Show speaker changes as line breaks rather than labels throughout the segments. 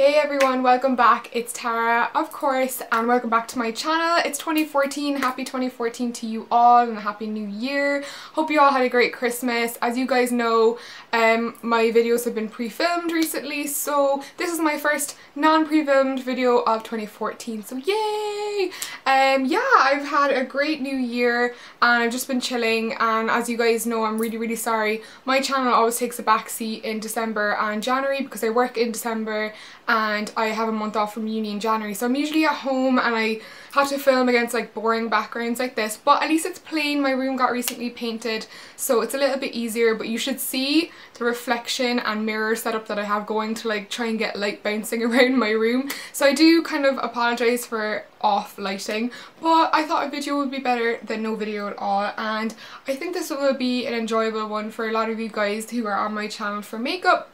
Hey everyone, welcome back. It's Tara, of course, and welcome back to my channel. It's 2014. Happy 2014 to you all and a happy new year. Hope you all had a great Christmas. As you guys know, my videos have been pre-filmed recently, so this is my first non-pre-filmed video of 2014, so yay! Yeah, I've had a great new year and I've just been chilling, and as you guys know, I'm really sorry. My channel always takes a backseat in December and January because I work in December and I have a month off from uni in January, so I'm usually at home and I have to film against like boring backgrounds like this, but at least it's plain. My room got recently painted, so it's a little bit easier, but you should see the reflection and mirror setup that I have going to like try and get light bouncing around my room. So I do kind of apologise for off lighting, but I thought a video would be better than no video at all, and I think this will be an enjoyable one for a lot of you guys who are on my channel for makeup,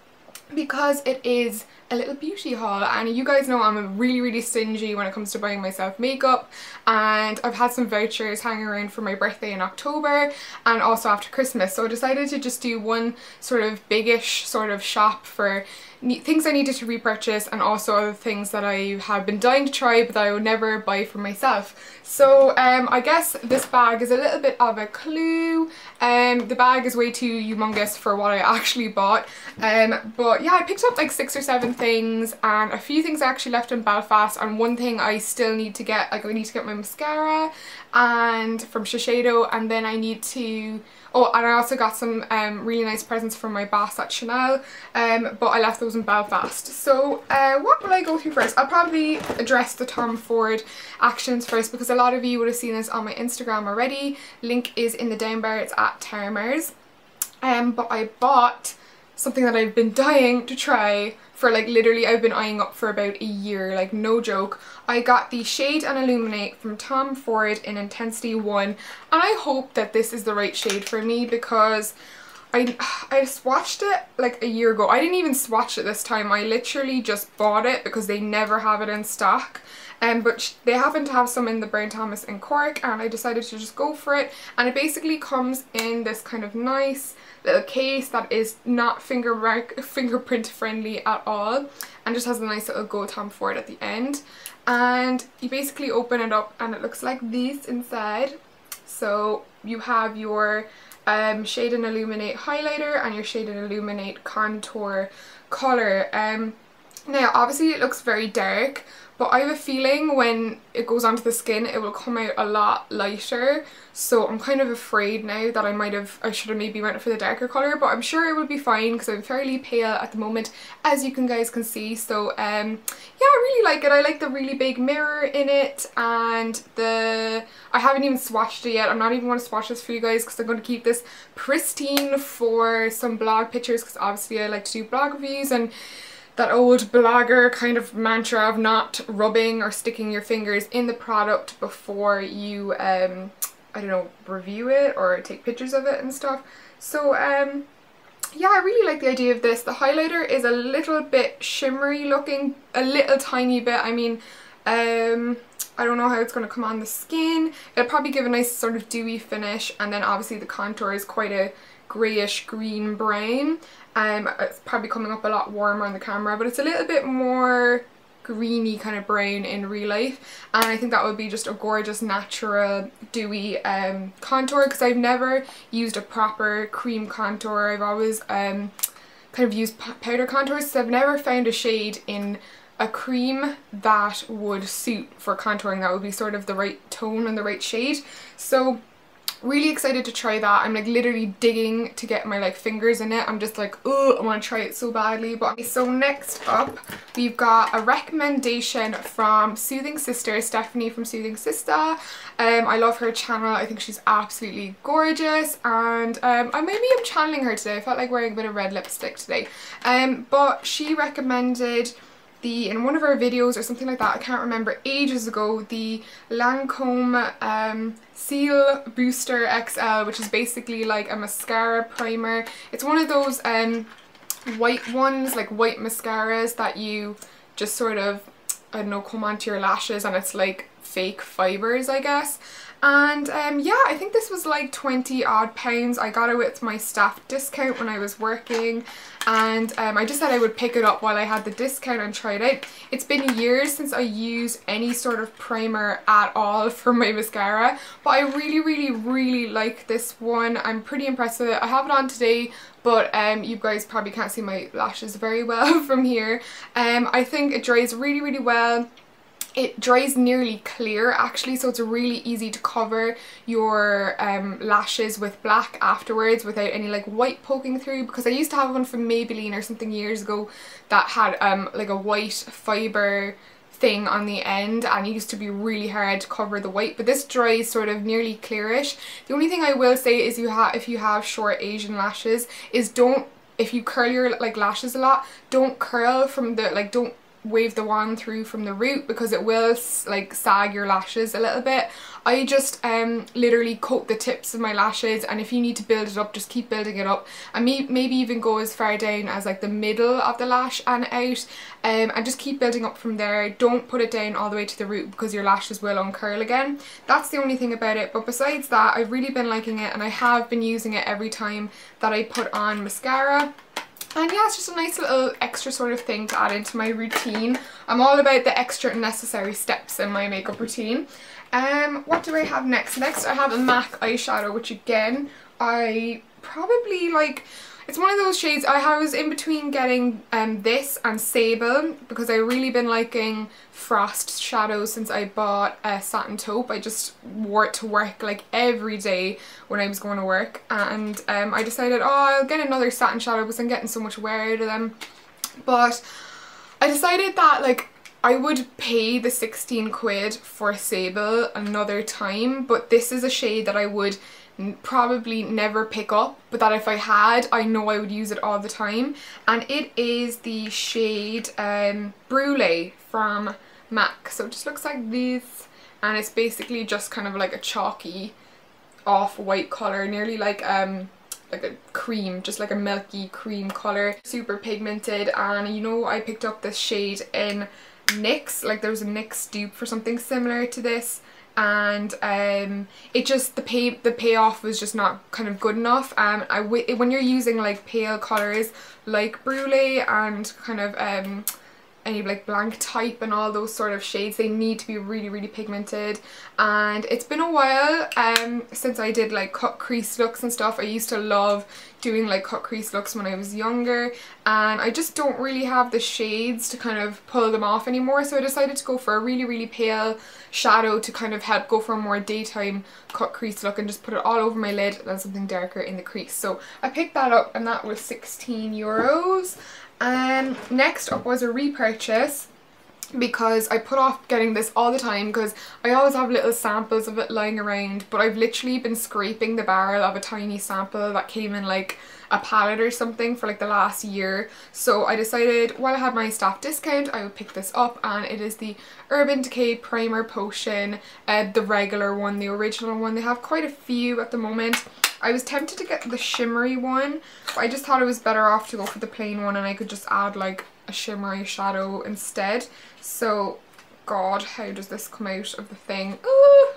because it is a little beauty haul, and you guys know I'm really stingy when it comes to buying myself makeup, and I've had some vouchers hanging around for my birthday in October and also after Christmas, so I decided to just do one sort of biggish sort of shop for things I needed to repurchase and also other things that I have been dying to try but that I would never buy for myself. So I guess this bag is a little bit of a clue. The bag is way too humongous for what I actually bought, but yeah, I picked up like 6 or 7 things, and a few things I actually left in Belfast, and one thing I still need to get, like I need to get my mascara and from SHADOW, and then I need to, oh, and I also got some really nice presents from my boss at Chanel, but I left those in Belfast. So what will I go through first? I'll probably address the Tom Ford actions first, because a lot of you would have seen this on my Instagram already. Link is in the down bar, it's at Termers. But I bought something that I've been dying to try for like literally, I've been eyeing up for about a year, like no joke. I got the Shade and Illuminate from Tom Ford in Intensity 1, and I hope that this is the right shade for me, because I swatched it like a year ago. I didn't even swatch it this time, I literally just bought it because they never have it in stock. But they happen to have some in the Brown Thomas in Cork, and I decided to just go for it, and it basically comes in this kind of nice little case that is not fingerprint friendly at all, and just has a nice little Go Tom Ford at the end, and you basically open it up and it looks like this inside. So you have your Shade and Illuminate highlighter and your Shade and Illuminate contour colour. Now obviously it looks very dark, but I have a feeling when it goes onto the skin it will come out a lot lighter, so I'm kind of afraid now that I should have maybe went for the darker colour, but I'm sure it will be fine because I'm fairly pale at the moment, as you guys can see. So yeah, I really like it. I like the really big mirror in it, and I haven't even swatched it yet. I'm not even going to swatch this for you guys because I'm going to keep this pristine for some blog pictures, because obviously I like to do blog reviews, and that old blogger kind of mantra of not rubbing or sticking your fingers in the product before you, I don't know, review it or take pictures of it and stuff. So yeah, I really like the idea of this. The highlighter is a little bit shimmery looking, a little tiny bit. I mean, I don't know how it's going to come on the skin. It'll probably give a nice sort of dewy finish, and then obviously the contour is quite a greyish green brown. It's probably coming up a lot warmer on the camera, but it's a little bit more greeny kind of brown in real life, and I think that would be just a gorgeous natural dewy contour, because I've never used a proper cream contour. I've always kind of used powder contours, so I've never found a shade in a cream that would suit for contouring, that would be sort of the right tone and the right shade. So really excited to try that. I'm like literally digging to get my like fingers in it. I'm just like, oh, I want to try it so badly. But so next up we've got a recommendation from Soothing Sister, Stephanie from Soothing Sister. I love her channel. I think she's absolutely gorgeous, and maybe I'm channeling her today. I felt like wearing a bit of red lipstick today. But she recommended in one of her videos or something like that, I can't remember, ages ago, the LANCOME Seal Booster XL, which is basically like a mascara primer. It's one of those white ones, like white mascaras that you just sort of, I don't know, come onto your lashes, and it's like fake fibres, I guess. And yeah, I think this was like 20 odd pounds. I got it with my staff discount when I was working, and I just said I would pick it up while I had the discount and try it out. It's been years since I used any sort of primer at all for my mascara, but I really like this one. I'm pretty impressed with it. I have it on today, but you guys probably can't see my lashes very well from here. I think it dries really well. It dries nearly clear actually, so it's really easy to cover your lashes with black afterwards without any like white poking through, because I used to have one from Maybelline or something years ago that had like a white fibre thing on the end, and it used to be really hard to cover the white, but this dries sort of nearly clearish. The only thing I will say is if you have short Asian lashes, is if you curl your like lashes a lot, don't curl from the like, don't wave the wand through from the root, because it will like sag your lashes a little bit. I just literally coat the tips of my lashes, and if you need to build it up, just keep building it up, and maybe even go as far down as like the middle of the lash and out, and just keep building up from there. Don't put it down all the way to the root, because your lashes will uncurl again. That's the only thing about it, but besides that, I've really been liking it, and I have been using it every time that I put on mascara. And yeah, it's just a nice little extra sort of thing to add into my routine. I'm all about the extra necessary steps in my makeup routine. What do I have next? Next I have a MAC eyeshadow, which again, I probably like, it's one of those shades. I was in between getting this and Sable, because I've really been liking Frost shadows since I bought Satin Taupe. I just wore it to work like every day when I was going to work, and I decided, oh, I'll get another satin shadow because I'm getting so much wear out of them. But I decided that like I would pay the 16 quid for Sable another time, but this is a shade that I would probably never pick up, but that if I had, I know I would use it all the time, and it is the shade Brulee from MAC. So it just looks like this, and it's basically just kind of like a chalky off-white colour, nearly like a cream, just like a milky cream colour, super pigmented. And you know, I picked up this shade in NYX, like there was a NYX dupe for something similar to this, and it just, the payoff was just not kind of good enough. When you're using like pale colours like Brulee and kind of any like blank type and all those sort of shades, they need to be really pigmented. And it's been a while since I did like cut crease looks and stuff. I used to love doing like cut crease looks when I was younger, and I just don't really have the shades to kind of pull them off anymore, so I decided to go for a really pale shadow to kind of help go for a more daytime cut crease look, and just put it all over my lid and then something darker in the crease. So I picked that up, and that was 16 euros. Next up was a repurchase, because I put off getting this all the time because I always have little samples of it lying around, but I've literally been scraping the barrel of a tiny sample that came in like a palette or something for like the last year. So I decided while I had my staff discount I would pick this up, and it is the Urban Decay Primer Potion, the regular one, the original one. They have quite a few at the moment. I was tempted to get the shimmery one, but I just thought it was better off to go for the plain one, and I could just add like a shimmery shadow instead. So god, how does this come out of the thing? Ooh.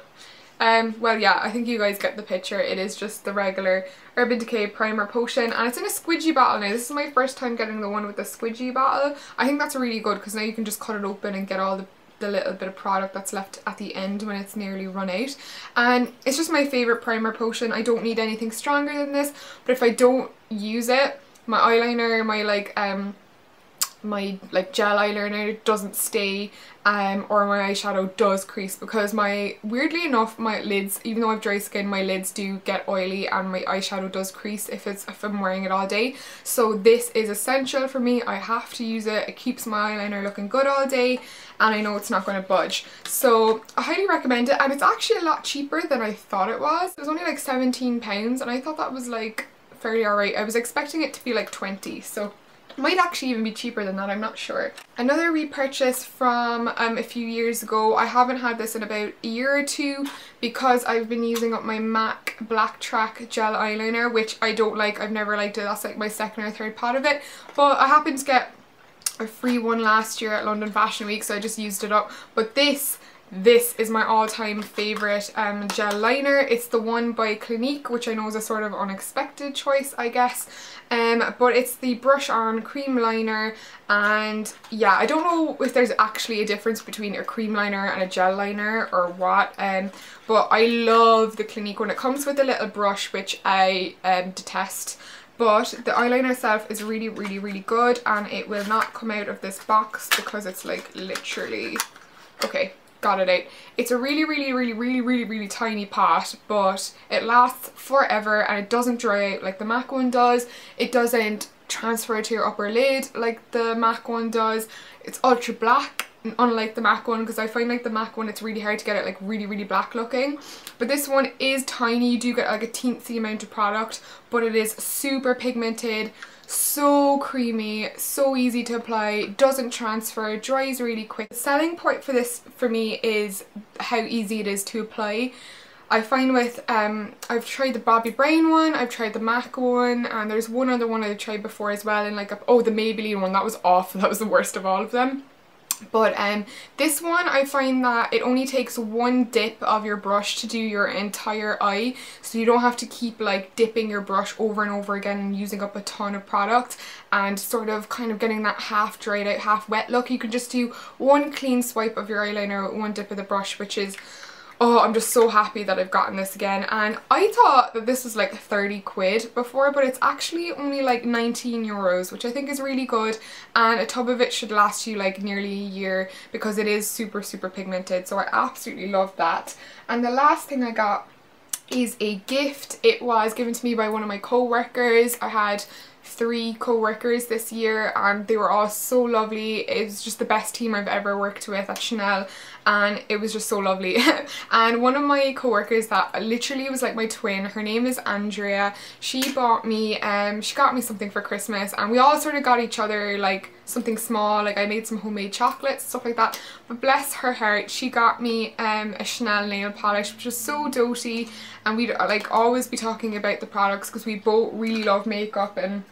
Well yeah, I think you guys get the picture. It is just the regular Urban Decay Primer Potion, and it's in a squidgy bottle now. This is my first time getting the one with the squidgy bottle. I think that's really good, because now you can just cut it open and get all the little bit of product that's left at the end when it's nearly run out. And it's just my favourite primer potion. I don't need anything stronger than this, but if I don't use it, my eyeliner, my gel eyeliner doesn't stay, or my eyeshadow does crease, because weirdly enough, my lids, even though I have dry skin, my lids do get oily, and my eyeshadow does crease if I'm wearing it all day. So this is essential for me. I have to use it. It keeps my eyeliner looking good all day, and I know it's not going to budge. So I highly recommend it, and it's actually a lot cheaper than I thought it was. It was only like £17, and I thought that was like fairly alright. I was expecting it to be like 20, so might actually even be cheaper than that, I'm not sure. Another repurchase from a few years ago. I haven't had this in about a year or two, because I've been using up my MAC Black Track gel eyeliner, which I don't like. I've never liked it. That's like my second or third pot of it, but I happened to get a free one last year at London Fashion Week, so I just used it up. But this this is my all-time favourite gel liner. It's the one by Clinique, which I know is a sort of unexpected choice, I guess. But it's the brush on cream liner, and yeah, I don't know if there's actually a difference between a cream liner and a gel liner or what, but I love the Clinique one. It comes with a little brush, which I detest. But the eyeliner itself is really, really, really good, and it will not come out of this box because it's like literally, okay, got it out. It's a really, really, really, really, really, really tiny pot, but it lasts forever and it doesn't dry out like the MAC one does. It doesn't transfer to your upper lid like the MAC one does. It's ultra black, unlike the MAC one, because I find like the MAC one, it's really hard to get it like really, really black looking. But this one is tiny. You do get like a teensy amount of product, but it is super pigmented, so creamy, so easy to apply, doesn't transfer, dries really quick. The selling point for this for me is how easy it is to apply. I find with, I've tried the Bobbi Brown one, I've tried the MAC one, and there's one other one I've tried before as well, and like, oh, the Maybelline one, that was awful, that was the worst of all of them. But this one, I find that it only takes one dip of your brush to do your entire eye, so you don't have to keep like dipping your brush over and over again and using up a ton of product and sort of kind of getting that half dried out, half wet look. You can just do one clean swipe of your eyeliner with one dip of the brush, which is, oh, I'm just so happy that I've gotten this again. And I thought that this was like 30 quid before, but it's actually only like 19 euros, which I think is really good. And a tub of it should last you like nearly a year because it is super, super pigmented. So I absolutely love that. And the last thing I got is a gift. It was given to me by one of my co-workers. I had 3 co-workers this year and they were all so lovely. It was just the best team I've ever worked with at Chanel, and it was just so lovely. And one of my co-workers that literally was like my twin, her name is Andrea. She bought me, she got me something for Christmas, and we all sort of got each other like something small, like I made some homemade chocolates, stuff like that. But bless her heart, she got me a Chanel nail polish, which was so doty, and we'd like always be talking about the products because we both really love makeup and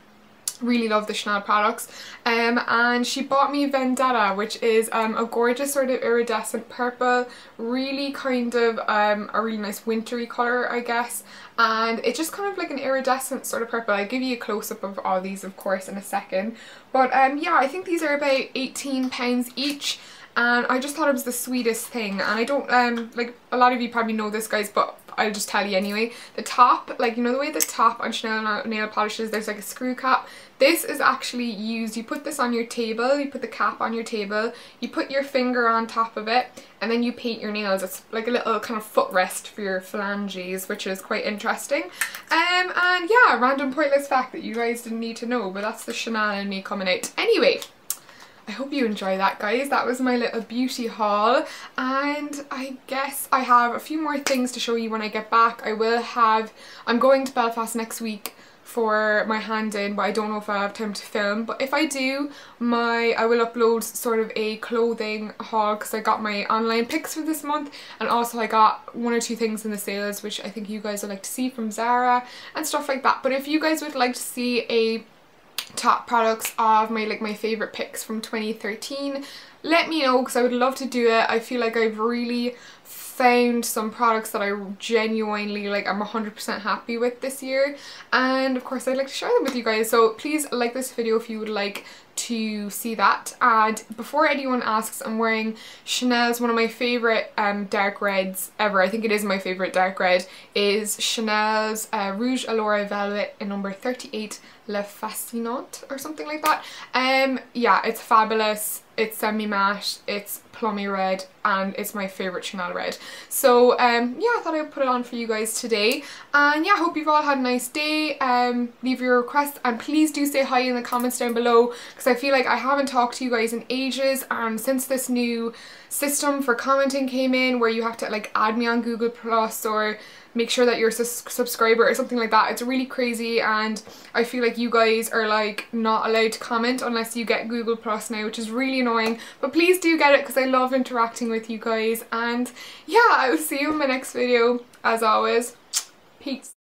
really love the Chanel products. And she bought me Vendetta, which is a gorgeous sort of iridescent purple, really kind of a really nice wintry colour, I guess, and it's just kind of like an iridescent sort of purple. I'll give you a close-up of all these of course in a second, but yeah, I think these are about £18 each, and I just thought it was the sweetest thing. And I don't like, a lot of you probably know this, guys, but I'll just tell you anyway. The top, like, you know the way the top on Chanel nail polishes, there's like a screw cap. This is actually used, you put this on your table, you put the cap on your table, you put your finger on top of it, and then you paint your nails. It's like a little kind of footrest for your phalanges, which is quite interesting. And yeah, random pointless fact that you guys didn't need to know, but that's the Chanel in me coming out. Anyway, I hope you enjoy that, guys. That was my little beauty haul, and I guess I have a few more things to show you when I get back. I'm going to Belfast next week for my hand in, but I don't know if I'll have time to film. But if I do, I will upload sort of a clothing haul, because I got my online picks for this month, and also I got 1 or 2 things in the sales which I think you guys would like to see from Zara and stuff like that. But if you guys would like to see a top products of my favorite picks from 2013, let me know, because I would love to do it. I feel like I've really found some products that I genuinely like, I'm 100% happy with this year, and of course I'd like to share them with you guys. So please like this video if you would like to see that. And before anyone asks, I'm wearing Chanel's, one of my favourite dark reds ever, I think it is my favourite dark red, is Chanel's Rouge Allure Velvet in number 38 Le Fascinant or something like that. Yeah, it's fabulous, it's semi-matte, it's plummy red, and it's my favourite Chanel red. So yeah, I thought I would put it on for you guys today. And yeah, hope you've all had a nice day. Leave your requests, and please do say hi in the comments down below, because I feel like I haven't talked to you guys in ages, and since this new system for commenting came in where you have to like add me on Google Plus or make sure that you're a subscriber or something like that, it's really crazy, and I feel like you guys are like not allowed to comment unless you get Google Plus now, which is really annoying. But please do get it, because I love interacting with you guys. And yeah, I will see you in my next video. As always, peace.